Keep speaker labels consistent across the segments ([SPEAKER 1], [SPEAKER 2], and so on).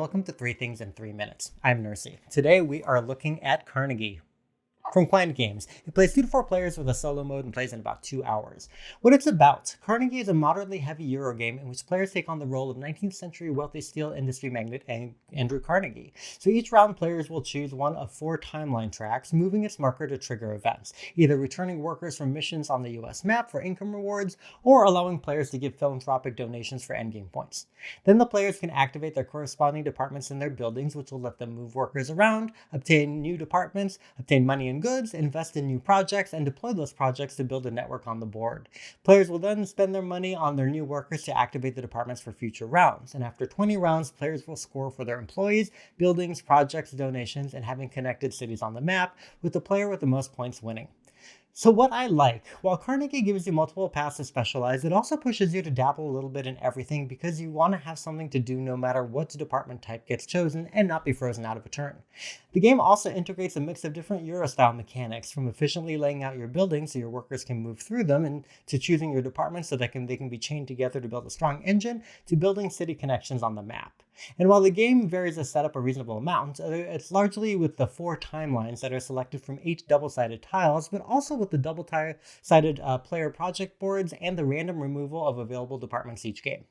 [SPEAKER 1] welcome to 3 Things in 3 Minutes. I'm Nersi. Today we are looking at Carnegie from Quined games. It plays 2 to 4 players with a solo mode and plays in about 2 hours. What it's about: Carnegie is a moderately heavy Euro game in which players take on the role of 19th century wealthy steel industry magnate Andrew Carnegie. So each round, players will choose one of 4 timeline tracks, moving its marker to trigger events, either returning workers from missions on the US map for income rewards, or allowing players to give philanthropic donations for endgame points. Then the players can activate their corresponding departments in their buildings, which will let them move workers around, obtain new departments, obtain money and goods, invest in new projects, and deploy those projects to build a network on the board. Players will then spend their money on their new workers to activate the departments for future rounds. And after 20 rounds, players will score for their employees, buildings, projects, donations, and having connected cities on the map, with the player with the most points winning. So what I like, while Carnegie gives you multiple paths to specialize, it also pushes you to dabble a little bit in everything because you want to have something to do no matter what department type gets chosen and not be frozen out of a turn. The game also integrates a mix of different Euro-style mechanics, from efficiently laying out your buildings so your workers can move through them, and to choosing your departments so that they can be chained together to build a strong engine, to building city connections on the map. And while the game varies the setup a reasonable amount, it's largely with the 4 timelines that are selected from 8 double-sided tiles, but also with the double-sided player project boards and the random removal of available departments each game.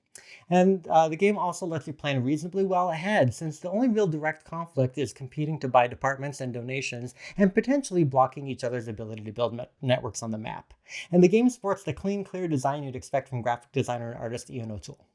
[SPEAKER 1] And the game also lets you plan reasonably well ahead, since the only real direct conflict is competing to buy departments and donations, and potentially blocking each other's ability to build networks on the map. And the game sports the clean, clear design you'd expect from graphic designer and artist Ian O'Toole.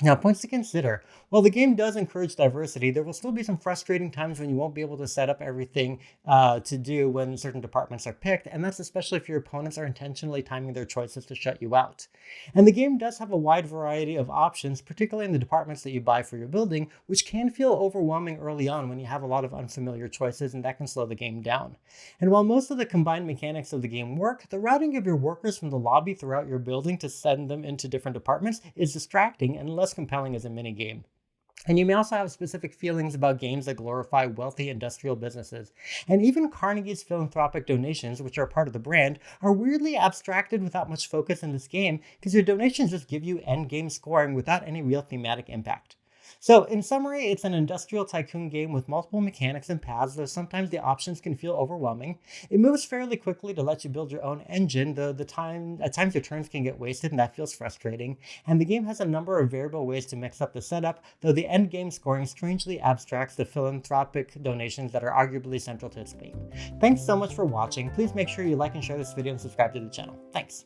[SPEAKER 1] Now, points to consider. While the game does encourage diversity, there will still be some frustrating times when you won't be able to set up everything to do when certain departments are picked, and that's especially if your opponents are intentionally timing their choices to shut you out. And the game does have a wide variety of options, particularly in the departments that you buy for your building, which can feel overwhelming early on when you have a lot of unfamiliar choices, and that can slow the game down. And while most of the combined mechanics of the game work, the routing of your workers from the lobby throughout your building to send them into different departments is distracting and less compelling as a minigame. And you may also have specific feelings about games that glorify wealthy industrial businesses. And even Carnegie's philanthropic donations, which are part of the brand, are weirdly abstracted without much focus in this game, because your donations just give you endgame scoring without any real thematic impact. So in summary, it's an industrial tycoon game with multiple mechanics and paths, though sometimes the options can feel overwhelming. It moves fairly quickly to let you build your own engine, though at times your turns can get wasted, and that feels frustrating. And the game has a number of variable ways to mix up the setup, though the end game scoring strangely abstracts the philanthropic donations that are arguably central to its theme. Thanks so much for watching. Please make sure you like and share this video and subscribe to the channel. Thanks.